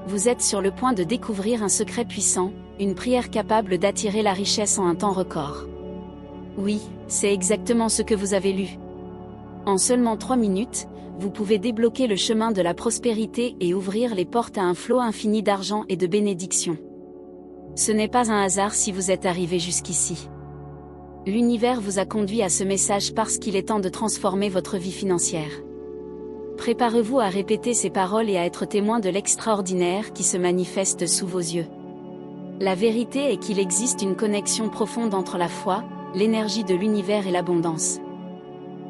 Vous êtes sur le point de découvrir un secret puissant, une prière capable d'attirer la richesse en un temps record. Oui, c'est exactement ce que vous avez lu. En seulement 3 minutes, vous pouvez débloquer le chemin de la prospérité et ouvrir les portes à un flot infini d'argent et de bénédictions. Ce n'est pas un hasard si vous êtes arrivé jusqu'ici. L'univers vous a conduit à ce message parce qu'il est temps de transformer votre vie financière. Préparez-vous à répéter ces paroles et à être témoin de l'extraordinaire qui se manifeste sous vos yeux. La vérité est qu'il existe une connexion profonde entre la foi, l'énergie de l'univers et l'abondance.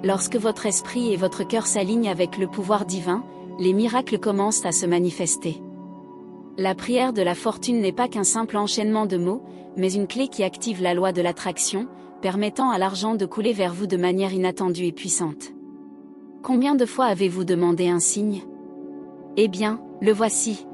Lorsque votre esprit et votre cœur s'alignent avec le pouvoir divin, les miracles commencent à se manifester. La prière de la fortune n'est pas qu'un simple enchaînement de mots, mais une clé qui active la loi de l'attraction, permettant à l'argent de couler vers vous de manière inattendue et puissante. Combien de fois avez-vous demandé un signe? Eh bien, le voici.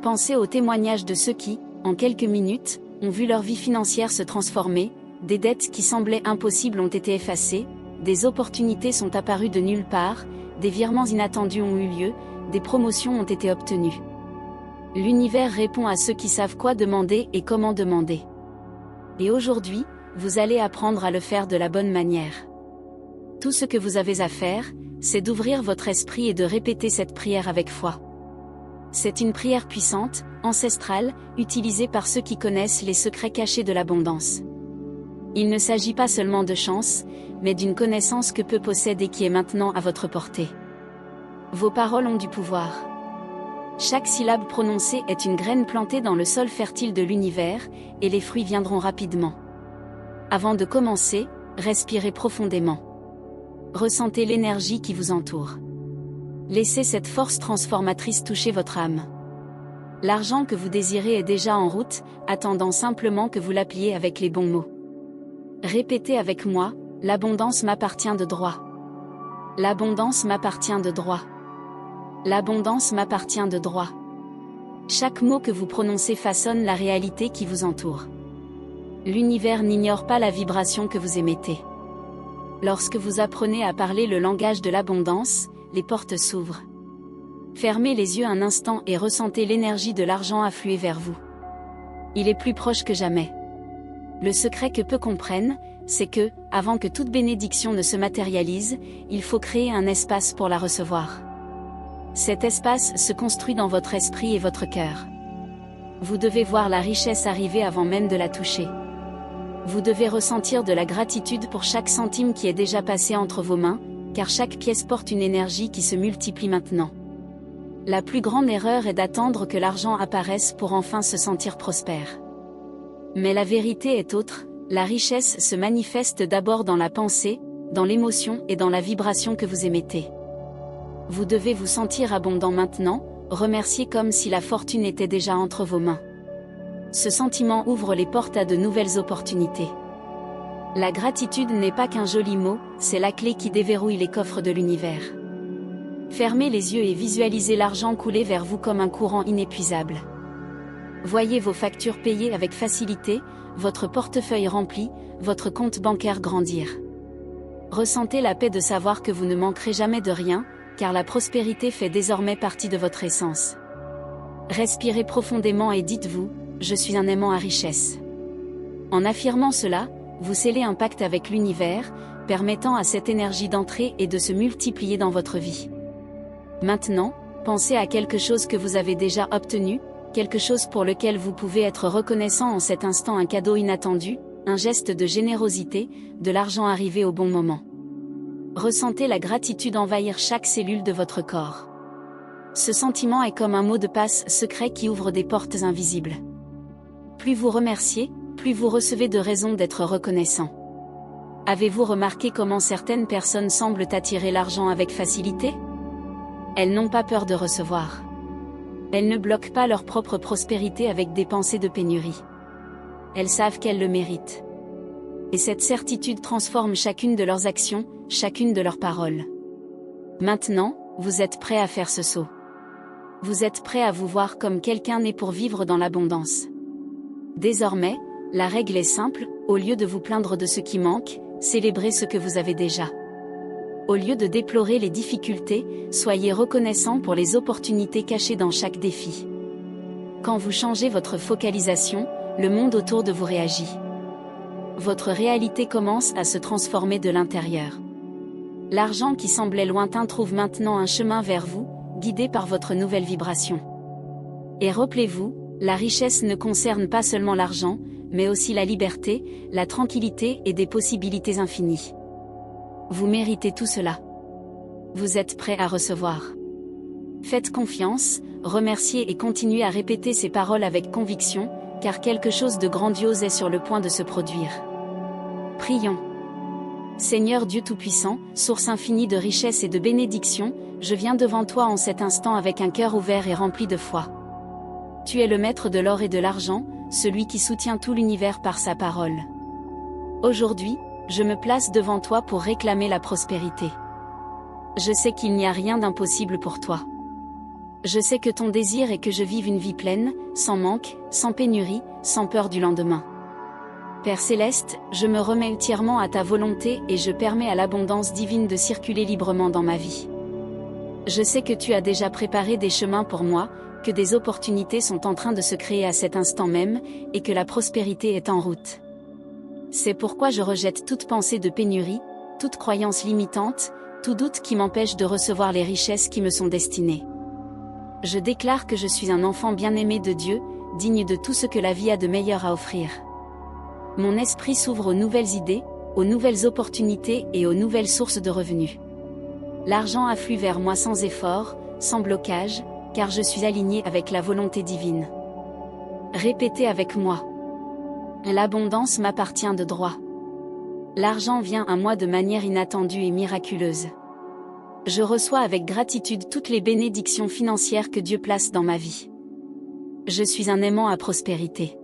Pensez aux témoignages de ceux qui, en quelques minutes, ont vu leur vie financière se transformer, des dettes qui semblaient impossibles ont été effacées, des opportunités sont apparues de nulle part, des virements inattendus ont eu lieu, des promotions ont été obtenues. L'univers répond à ceux qui savent quoi demander et comment demander. Et aujourd'hui, vous allez apprendre à le faire de la bonne manière. Tout ce que vous avez à faire, c'est d'ouvrir votre esprit et de répéter cette prière avec foi. C'est une prière puissante, ancestrale, utilisée par ceux qui connaissent les secrets cachés de l'abondance. Il ne s'agit pas seulement de chance, mais d'une connaissance que peu posséder qui est maintenant à votre portée. Vos paroles ont du pouvoir. Chaque syllabe prononcée est une graine plantée dans le sol fertile de l'univers, et les fruits viendront rapidement. Avant de commencer, respirez profondément. Ressentez l'énergie qui vous entoure. Laissez cette force transformatrice toucher votre âme. L'argent que vous désirez est déjà en route, attendant simplement que vous l'appeliez avec les bons mots. Répétez avec moi, l'abondance m'appartient de droit. L'abondance m'appartient de droit. L'abondance m'appartient de droit. Chaque mot que vous prononcez façonne la réalité qui vous entoure. L'univers n'ignore pas la vibration que vous émettez. Lorsque vous apprenez à parler le langage de l'abondance, les portes s'ouvrent. Fermez les yeux un instant et ressentez l'énergie de l'argent affluer vers vous. Il est plus proche que jamais. Le secret que peu comprennent, c'est que, avant que toute bénédiction ne se matérialise, il faut créer un espace pour la recevoir. Cet espace se construit dans votre esprit et votre cœur. Vous devez voir la richesse arriver avant même de la toucher. Vous devez ressentir de la gratitude pour chaque centime qui est déjà passé entre vos mains, car chaque pièce porte une énergie qui se multiplie maintenant. La plus grande erreur est d'attendre que l'argent apparaisse pour enfin se sentir prospère. Mais la vérité est autre, la richesse se manifeste d'abord dans la pensée, dans l'émotion et dans la vibration que vous émettez. Vous devez vous sentir abondant maintenant, remercier comme si la fortune était déjà entre vos mains. Ce sentiment ouvre les portes à de nouvelles opportunités. La gratitude n'est pas qu'un joli mot, c'est la clé qui déverrouille les coffres de l'univers. Fermez les yeux et visualisez l'argent couler vers vous comme un courant inépuisable. Voyez vos factures payées avec facilité, votre portefeuille rempli, votre compte bancaire grandir. Ressentez la paix de savoir que vous ne manquerez jamais de rien, car la prospérité fait désormais partie de votre essence. Respirez profondément et dites-vous, je suis un aimant à richesse. En affirmant cela, vous scellez un pacte avec l'univers, permettant à cette énergie d'entrer et de se multiplier dans votre vie. Maintenant, pensez à quelque chose que vous avez déjà obtenu, quelque chose pour lequel vous pouvez être reconnaissant en cet instant, un cadeau inattendu, un geste de générosité, de l'argent arrivé au bon moment. Ressentez la gratitude envahir chaque cellule de votre corps. Ce sentiment est comme un mot de passe secret qui ouvre des portes invisibles. Plus vous remerciez, plus vous recevez de raisons d'être reconnaissant. Avez-vous remarqué comment certaines personnes semblent attirer l'argent avec facilité? Elles n'ont pas peur de recevoir. Elles ne bloquent pas leur propre prospérité avec des pensées de pénurie. Elles savent qu'elles le méritent. Et cette certitude transforme chacune de leurs actions, chacune de leurs paroles. Maintenant, vous êtes prêt à faire ce saut. Vous êtes prêt à vous voir comme quelqu'un né pour vivre dans l'abondance. Désormais, la règle est simple, au lieu de vous plaindre de ce qui manque, célébrez ce que vous avez déjà. Au lieu de déplorer les difficultés, soyez reconnaissant pour les opportunités cachées dans chaque défi. Quand vous changez votre focalisation, le monde autour de vous réagit. Votre réalité commence à se transformer de l'intérieur. L'argent qui semblait lointain trouve maintenant un chemin vers vous, guidé par votre nouvelle vibration. Et rappelez-vous, la richesse ne concerne pas seulement l'argent, mais aussi la liberté, la tranquillité et des possibilités infinies. Vous méritez tout cela. Vous êtes prêt à recevoir. Faites confiance, remerciez et continuez à répéter ces paroles avec conviction, car quelque chose de grandiose est sur le point de se produire. Prions. Seigneur Dieu Tout-Puissant, source infinie de richesse et de bénédiction, je viens devant toi en cet instant avec un cœur ouvert et rempli de foi. Tu es le maître de l'or et de l'argent, celui qui soutient tout l'univers par sa parole. Aujourd'hui, je me place devant toi pour réclamer la prospérité. Je sais qu'il n'y a rien d'impossible pour toi. Je sais que ton désir est que je vive une vie pleine, sans manque, sans pénurie, sans peur du lendemain. Père Céleste, je me remets entièrement à ta volonté et je permets à l'abondance divine de circuler librement dans ma vie. Je sais que tu as déjà préparé des chemins pour moi, que des opportunités sont en train de se créer à cet instant même, et que la prospérité est en route. C'est pourquoi je rejette toute pensée de pénurie, toute croyance limitante, tout doute qui m'empêche de recevoir les richesses qui me sont destinées. Je déclare que je suis un enfant bien-aimé de Dieu, digne de tout ce que la vie a de meilleur à offrir. Mon esprit s'ouvre aux nouvelles idées, aux nouvelles opportunités et aux nouvelles sources de revenus. L'argent afflue vers moi sans effort, sans blocage, car je suis aligné avec la volonté divine. Répétez avec moi. L'abondance m'appartient de droit. L'argent vient à moi de manière inattendue et miraculeuse. Je reçois avec gratitude toutes les bénédictions financières que Dieu place dans ma vie. Je suis un aimant à prospérité.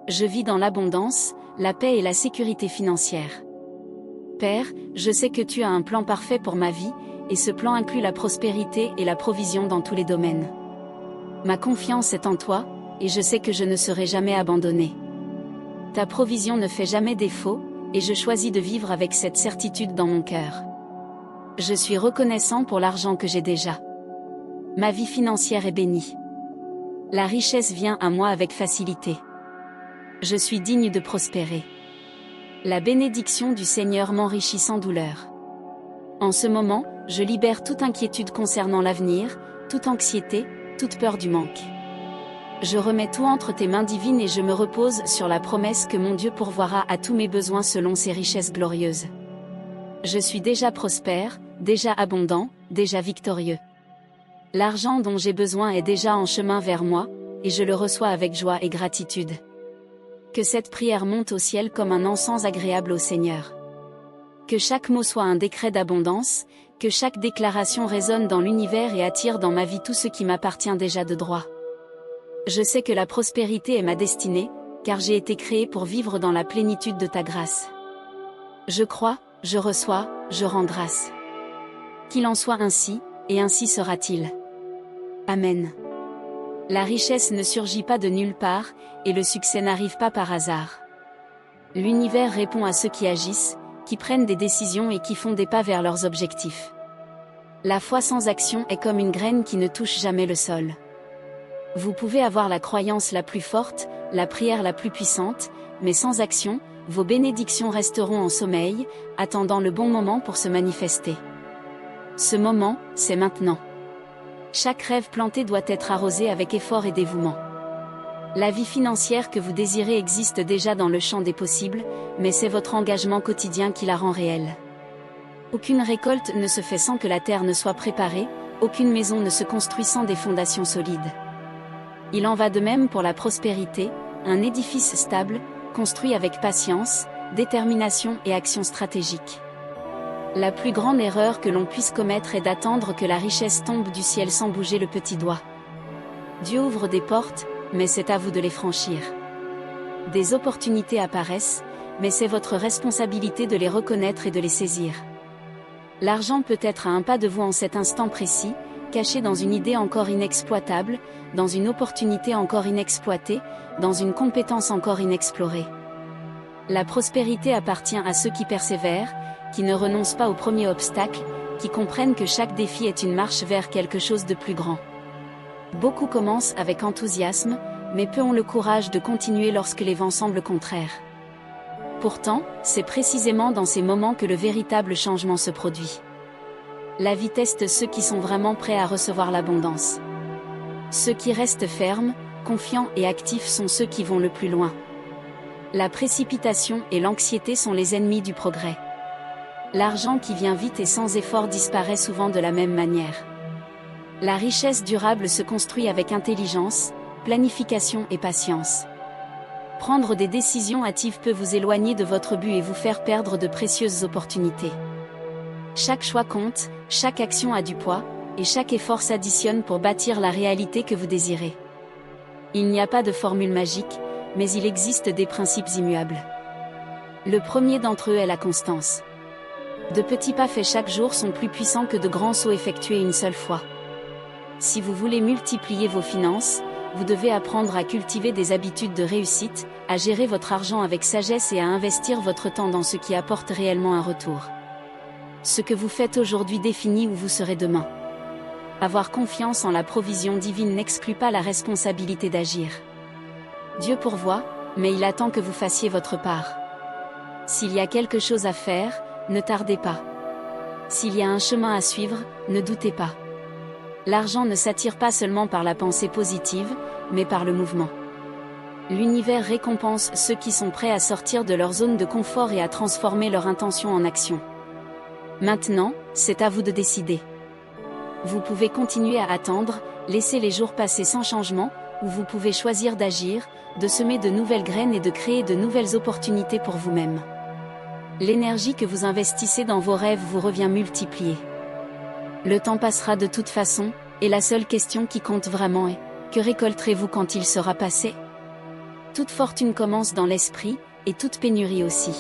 Je vis dans l'abondance, la paix et la sécurité financière. Père, je sais que tu as un plan parfait pour ma vie, et ce plan inclut la prospérité et la provision dans tous les domaines. Ma confiance est en toi, et je sais que je ne serai jamais abandonné. Ta provision ne fait jamais défaut, et je choisis de vivre avec cette certitude dans mon cœur. Je suis reconnaissant pour l'argent que j'ai déjà. Ma vie financière est bénie. La richesse vient à moi avec facilité. Je suis digne de prospérer. La bénédiction du Seigneur m'enrichit sans douleur. En ce moment, je libère toute inquiétude concernant l'avenir, toute anxiété, toute peur du manque. Je remets tout entre tes mains divines et je me repose sur la promesse que mon Dieu pourvoira à tous mes besoins selon ses richesses glorieuses. Je suis déjà prospère, déjà abondant, déjà victorieux. L'argent dont j'ai besoin est déjà en chemin vers moi, et je le reçois avec joie et gratitude. Que cette prière monte au ciel comme un encens agréable au Seigneur. Que chaque mot soit un décret d'abondance, que chaque déclaration résonne dans l'univers et attire dans ma vie tout ce qui m'appartient déjà de droit. Je sais que la prospérité est ma destinée, car j'ai été créé pour vivre dans la plénitude de ta grâce. Je crois, je reçois, je rends grâce. Qu'il en soit ainsi, et ainsi sera-t-il. Amen. La richesse ne surgit pas de nulle part, et le succès n'arrive pas par hasard. L'univers répond à ceux qui agissent, qui prennent des décisions et qui font des pas vers leurs objectifs. La foi sans action est comme une graine qui ne touche jamais le sol. Vous pouvez avoir la croyance la plus forte, la prière la plus puissante, mais sans action, vos bénédictions resteront en sommeil, attendant le bon moment pour se manifester. Ce moment, c'est maintenant. Chaque rêve planté doit être arrosé avec effort et dévouement. La vie financière que vous désirez existe déjà dans le champ des possibles, mais c'est votre engagement quotidien qui la rend réelle. Aucune récolte ne se fait sans que la terre ne soit préparée, aucune maison ne se construit sans des fondations solides. Il en va de même pour la prospérité, un édifice stable, construit avec patience, détermination et action stratégique. La plus grande erreur que l'on puisse commettre est d'attendre que la richesse tombe du ciel sans bouger le petit doigt. Dieu ouvre des portes, mais c'est à vous de les franchir. Des opportunités apparaissent, mais c'est votre responsabilité de les reconnaître et de les saisir. L'argent peut être à un pas de vous en cet instant précis, caché dans une idée encore inexploitable, dans une opportunité encore inexploitée, dans une compétence encore inexplorée. La prospérité appartient à ceux qui persévèrent, qui ne renoncent pas au premier obstacle, qui comprennent que chaque défi est une marche vers quelque chose de plus grand. Beaucoup commencent avec enthousiasme, mais peu ont le courage de continuer lorsque les vents semblent contraires. Pourtant, c'est précisément dans ces moments que le véritable changement se produit. La vie teste ceux qui sont vraiment prêts à recevoir l'abondance. Ceux qui restent fermes, confiants et actifs sont ceux qui vont le plus loin. La précipitation et l'anxiété sont les ennemis du progrès. L'argent qui vient vite et sans effort disparaît souvent de la même manière. La richesse durable se construit avec intelligence, planification et patience. Prendre des décisions hâtives peut vous éloigner de votre but et vous faire perdre de précieuses opportunités. Chaque choix compte, chaque action a du poids, et chaque effort s'additionne pour bâtir la réalité que vous désirez. Il n'y a pas de formule magique, mais il existe des principes immuables. Le premier d'entre eux est la constance. De petits pas faits chaque jour sont plus puissants que de grands sauts effectués une seule fois. Si vous voulez multiplier vos finances, vous devez apprendre à cultiver des habitudes de réussite, à gérer votre argent avec sagesse et à investir votre temps dans ce qui apporte réellement un retour. Ce que vous faites aujourd'hui définit où vous serez demain. Avoir confiance en la provision divine n'exclut pas la responsabilité d'agir. Dieu pourvoit, mais il attend que vous fassiez votre part. S'il y a quelque chose à faire, ne tardez pas. S'il y a un chemin à suivre, ne doutez pas. L'argent ne s'attire pas seulement par la pensée positive, mais par le mouvement. L'univers récompense ceux qui sont prêts à sortir de leur zone de confort et à transformer leur intention en action. Maintenant, c'est à vous de décider. Vous pouvez continuer à attendre, laisser les jours passer sans changement, ou vous pouvez choisir d'agir, de semer de nouvelles graines et de créer de nouvelles opportunités pour vous-même. L'énergie que vous investissez dans vos rêves vous revient multipliée. Le temps passera de toute façon, et la seule question qui compte vraiment est, que récolterez-vous quand il sera passé? Toute fortune commence dans l'esprit, et toute pénurie aussi.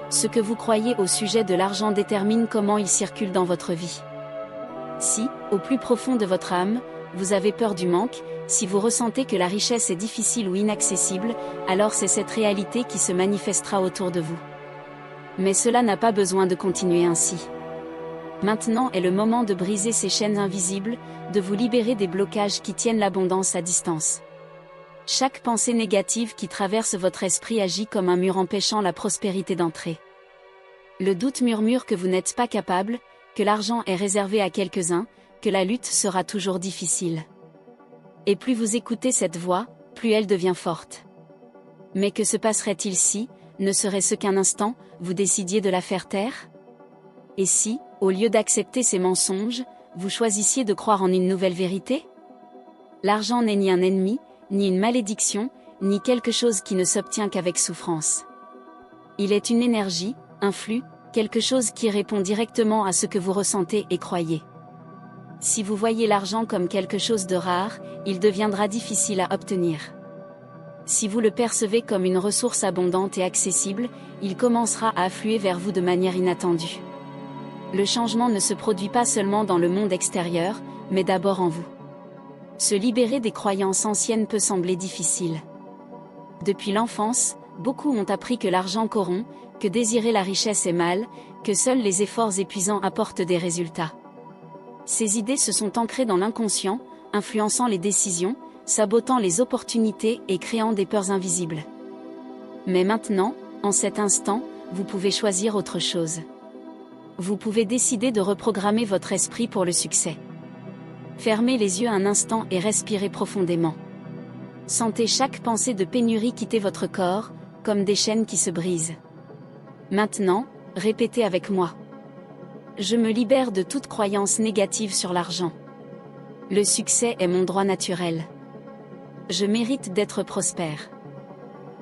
Ce que vous croyez au sujet de l'argent détermine comment il circule dans votre vie. Si, au plus profond de votre âme, vous avez peur du manque, si vous ressentez que la richesse est difficile ou inaccessible, alors c'est cette réalité qui se manifestera autour de vous. Mais cela n'a pas besoin de continuer ainsi. Maintenant est le moment de briser ces chaînes invisibles, de vous libérer des blocages qui tiennent l'abondance à distance. Chaque pensée négative qui traverse votre esprit agit comme un mur empêchant la prospérité d'entrer. Le doute murmure que vous n'êtes pas capable, que l'argent est réservé à quelques-uns, que la lutte sera toujours difficile. Et plus vous écoutez cette voix, plus elle devient forte. Mais que se passerait-il si, ne serait-ce qu'un instant, vous décidiez de la faire taire? Et si, au lieu d'accepter ces mensonges, vous choisissiez de croire en une nouvelle vérité? L'argent n'est ni un ennemi, ni une malédiction, ni quelque chose qui ne s'obtient qu'avec souffrance. Il est une énergie, un flux, quelque chose qui répond directement à ce que vous ressentez et croyez. Si vous voyez l'argent comme quelque chose de rare, il deviendra difficile à obtenir. Si vous le percevez comme une ressource abondante et accessible, il commencera à affluer vers vous de manière inattendue. Le changement ne se produit pas seulement dans le monde extérieur, mais d'abord en vous. Se libérer des croyances anciennes peut sembler difficile. Depuis l'enfance, beaucoup ont appris que l'argent corrompt, que désirer la richesse est mal, que seuls les efforts épuisants apportent des résultats. Ces idées se sont ancrées dans l'inconscient, influençant les décisions, sabotant les opportunités et créant des peurs invisibles. Mais maintenant, en cet instant, vous pouvez choisir autre chose. Vous pouvez décider de reprogrammer votre esprit pour le succès. Fermez les yeux un instant et respirez profondément. Sentez chaque pensée de pénurie quitter votre corps, comme des chaînes qui se brisent. Maintenant, répétez avec moi. Je me libère de toute croyance négative sur l'argent. Le succès est mon droit naturel. Je mérite d'être prospère.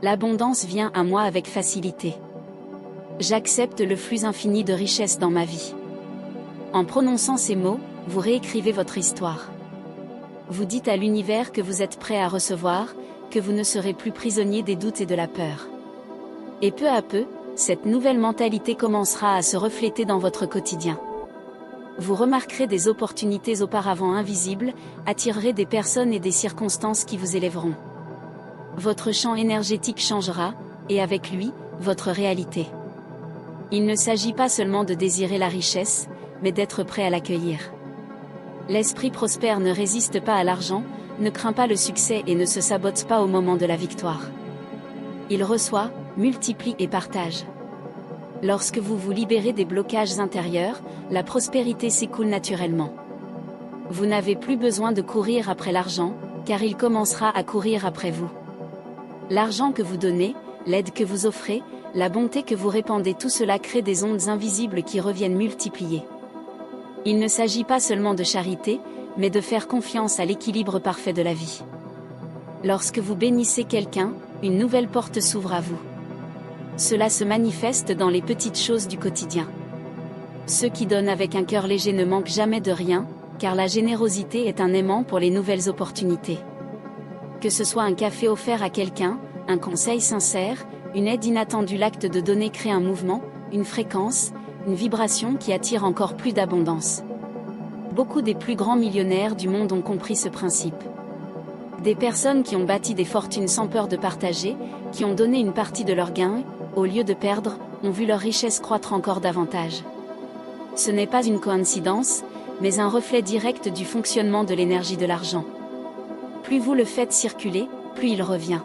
L'abondance vient à moi avec facilité. J'accepte le flux infini de richesse dans ma vie. En prononçant ces mots, vous réécrivez votre histoire. Vous dites à l'univers que vous êtes prêt à recevoir, que vous ne serez plus prisonnier des doutes et de la peur. Et peu à peu, cette nouvelle mentalité commencera à se refléter dans votre quotidien. Vous remarquerez des opportunités auparavant invisibles, attirerez des personnes et des circonstances qui vous élèveront. Votre champ énergétique changera, et avec lui, votre réalité. Il ne s'agit pas seulement de désirer la richesse, mais d'être prêt à l'accueillir. L'esprit prospère ne résiste pas à l'argent, ne craint pas le succès et ne se sabote pas au moment de la victoire. Il reçoit, multiplie et partage. Lorsque vous vous libérez des blocages intérieurs, la prospérité s'écoule naturellement. Vous n'avez plus besoin de courir après l'argent, car il commencera à courir après vous. L'argent que vous donnez, l'aide que vous offrez, la bonté que vous répandez, tout cela crée des ondes invisibles qui reviennent multipliées. Il ne s'agit pas seulement de charité, mais de faire confiance à l'équilibre parfait de la vie. Lorsque vous bénissez quelqu'un, une nouvelle porte s'ouvre à vous. Cela se manifeste dans les petites choses du quotidien. Ceux qui donnent avec un cœur léger ne manquent jamais de rien, car la générosité est un aimant pour les nouvelles opportunités. Que ce soit un café offert à quelqu'un, un conseil sincère, une aide inattendue, l'acte de donner crée un mouvement, une fréquence, une vibration qui attire encore plus d'abondance. Beaucoup des plus grands millionnaires du monde ont compris ce principe. Des personnes qui ont bâti des fortunes sans peur de partager, qui ont donné une partie de leurs gains, au lieu de perdre, ont vu leur richesse croître encore davantage. Ce n'est pas une coïncidence, mais un reflet direct du fonctionnement de l'énergie de l'argent. Plus vous le faites circuler, plus il revient.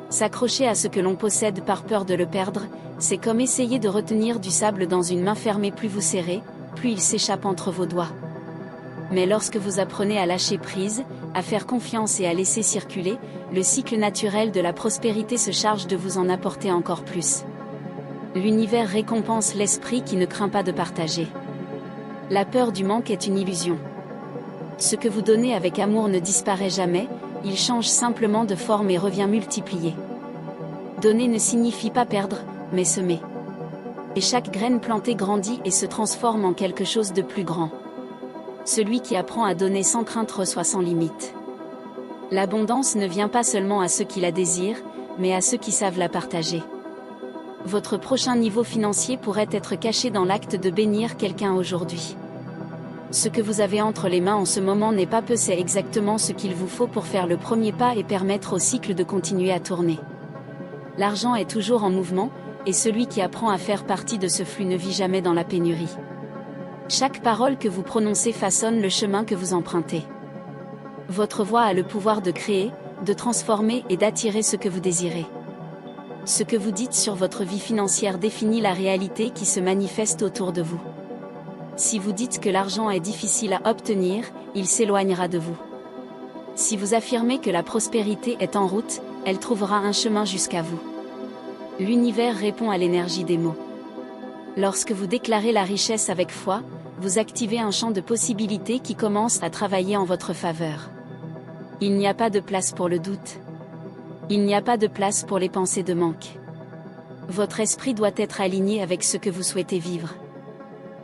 S'accrocher à ce que l'on possède par peur de le perdre, c'est comme essayer de retenir du sable dans une main fermée. Plus vous serrez, plus il s'échappe entre vos doigts. Mais lorsque vous apprenez à lâcher prise, à faire confiance et à laisser circuler, le cycle naturel de la prospérité se charge de vous en apporter encore plus. L'univers récompense l'esprit qui ne craint pas de partager. La peur du manque est une illusion. Ce que vous donnez avec amour ne disparaît jamais, il change simplement de forme et revient multiplié. Donner ne signifie pas perdre, mais semer. Et chaque graine plantée grandit et se transforme en quelque chose de plus grand. Celui qui apprend à donner sans crainte reçoit sans limite. L'abondance ne vient pas seulement à ceux qui la désirent, mais à ceux qui savent la partager. Votre prochain niveau financier pourrait être caché dans l'acte de bénir quelqu'un aujourd'hui. Ce que vous avez entre les mains en ce moment n'est pas peu, c'est exactement ce qu'il vous faut pour faire le premier pas et permettre au cycle de continuer à tourner. L'argent est toujours en mouvement, et celui qui apprend à faire partie de ce flux ne vit jamais dans la pénurie. Chaque parole que vous prononcez façonne le chemin que vous empruntez. Votre voix a le pouvoir de créer, de transformer et d'attirer ce que vous désirez. Ce que vous dites sur votre vie financière définit la réalité qui se manifeste autour de vous. Si vous dites que l'argent est difficile à obtenir, il s'éloignera de vous. Si vous affirmez que la prospérité est en route, elle trouvera un chemin jusqu'à vous. L'univers répond à l'énergie des mots. Lorsque vous déclarez la richesse avec foi, vous activez un champ de possibilités qui commence à travailler en votre faveur. Il n'y a pas de place pour le doute. Il n'y a pas de place pour les pensées de manque. Votre esprit doit être aligné avec ce que vous souhaitez vivre.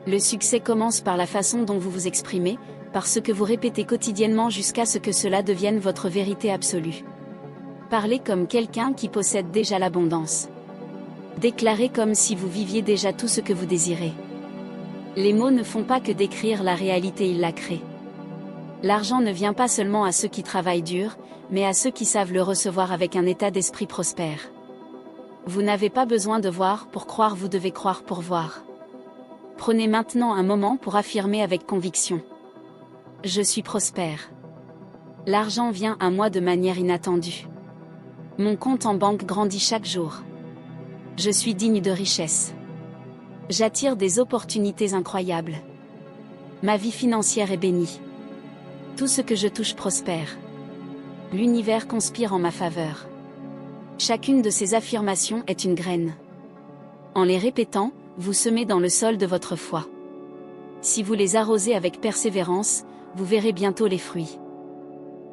Le succès commence par la façon dont vous vous exprimez, par ce que vous répétez quotidiennement jusqu'à ce que cela devienne votre vérité absolue. Parlez comme quelqu'un qui possède déjà l'abondance. Déclarez comme si vous viviez déjà tout ce que vous désirez. Les mots ne font pas que décrire la réalité, ils la créent. L'argent ne vient pas seulement à ceux qui travaillent dur, mais à ceux qui savent le recevoir avec un état d'esprit prospère. Vous n'avez pas besoin de voir pour croire, vous devez croire pour voir. Prenez maintenant un moment pour affirmer avec conviction. Je suis prospère. L'argent vient à moi de manière inattendue. Mon compte en banque grandit chaque jour. Je suis digne de richesse. J'attire des opportunités incroyables. Ma vie financière est bénie. Tout ce que je touche prospère. L'univers conspire en ma faveur. Chacune de ces affirmations est une graine. En les répétant, vous semez dans le sol de votre foi. Si vous les arrosez avec persévérance, vous verrez bientôt les fruits.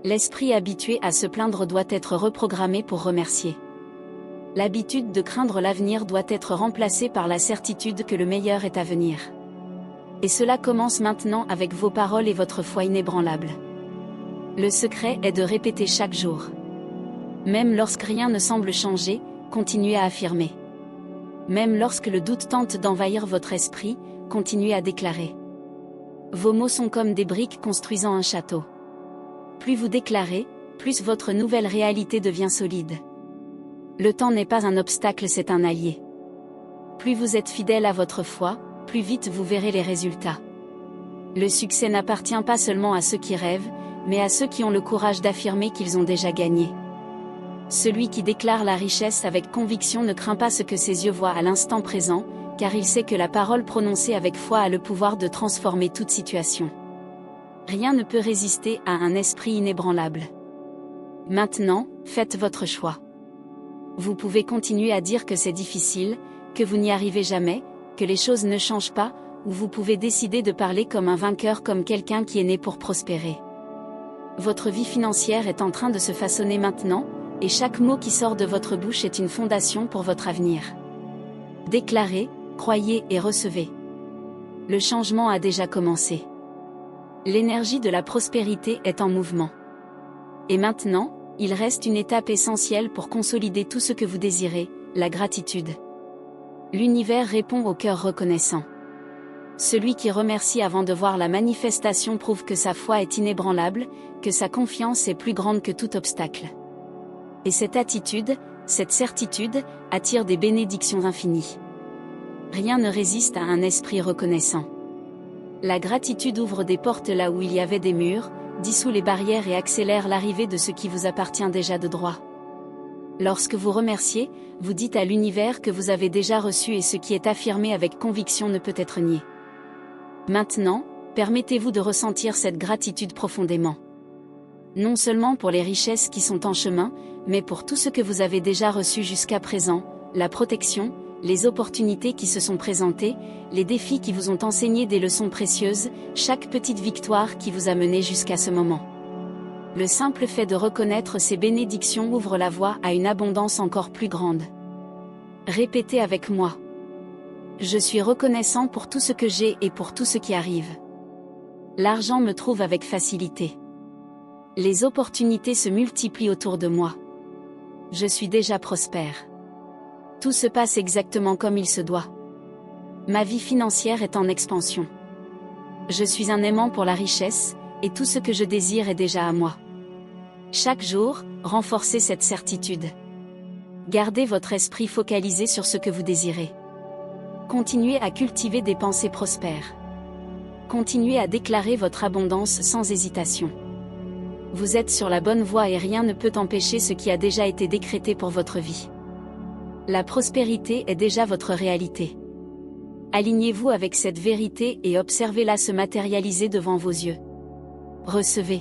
L'esprit habitué à se plaindre doit être reprogrammé pour remercier. L'habitude de craindre l'avenir doit être remplacée par la certitude que le meilleur est à venir. Et cela commence maintenant avec vos paroles et votre foi inébranlable. Le secret est de répéter chaque jour. Même lorsque rien ne semble changer, continuez à affirmer. Même lorsque le doute tente d'envahir votre esprit, continuez à déclarer. Vos mots sont comme des briques construisant un château. Plus vous déclarez, plus votre nouvelle réalité devient solide. Le temps n'est pas un obstacle, c'est un allié. Plus vous êtes fidèle à votre foi, plus vite vous verrez les résultats. Le succès n'appartient pas seulement à ceux qui rêvent, mais à ceux qui ont le courage d'affirmer qu'ils ont déjà gagné. Celui qui déclare la richesse avec conviction ne craint pas ce que ses yeux voient à l'instant présent, car il sait que la parole prononcée avec foi a le pouvoir de transformer toute situation. Rien ne peut résister à un esprit inébranlable. Maintenant, faites votre choix. Vous pouvez continuer à dire que c'est difficile, que vous n'y arrivez jamais, que les choses ne changent pas, ou vous pouvez décider de parler comme un vainqueur, comme quelqu'un qui est né pour prospérer. Votre vie financière est en train de se façonner maintenant, et chaque mot qui sort de votre bouche est une fondation pour votre avenir. Déclarez, croyez et recevez. Le changement a déjà commencé. L'énergie de la prospérité est en mouvement. Et maintenant, il reste une étape essentielle pour consolider tout ce que vous désirez, la gratitude. L'univers répond au cœur reconnaissant. Celui qui remercie avant de voir la manifestation prouve que sa foi est inébranlable, que sa confiance est plus grande que tout obstacle. Et cette attitude, cette certitude, attire des bénédictions infinies. Rien ne résiste à un esprit reconnaissant. La gratitude ouvre des portes là où il y avait des murs, dissout les barrières et accélère l'arrivée de ce qui vous appartient déjà de droit. Lorsque vous remerciez, vous dites à l'univers que vous avez déjà reçu et ce qui est affirmé avec conviction ne peut être nié. Maintenant, permettez-vous de ressentir cette gratitude profondément. Non seulement pour les richesses qui sont en chemin, mais pour tout ce que vous avez déjà reçu jusqu'à présent, la protection, les opportunités qui se sont présentées, les défis qui vous ont enseigné des leçons précieuses, chaque petite victoire qui vous a mené jusqu'à ce moment. Le simple fait de reconnaître ces bénédictions ouvre la voie à une abondance encore plus grande. Répétez avec moi. Je suis reconnaissant pour tout ce que j'ai et pour tout ce qui arrive. L'argent me trouve avec facilité. Les opportunités se multiplient autour de moi. Je suis déjà prospère. Tout se passe exactement comme il se doit. Ma vie financière est en expansion. Je suis un aimant pour la richesse, et tout ce que je désire est déjà à moi. Chaque jour, renforcez cette certitude. Gardez votre esprit focalisé sur ce que vous désirez. Continuez à cultiver des pensées prospères. Continuez à déclarer votre abondance sans hésitation. Vous êtes sur la bonne voie et rien ne peut empêcher ce qui a déjà été décrété pour votre vie. La prospérité est déjà votre réalité. Alignez-vous avec cette vérité et observez-la se matérialiser devant vos yeux. Recevez.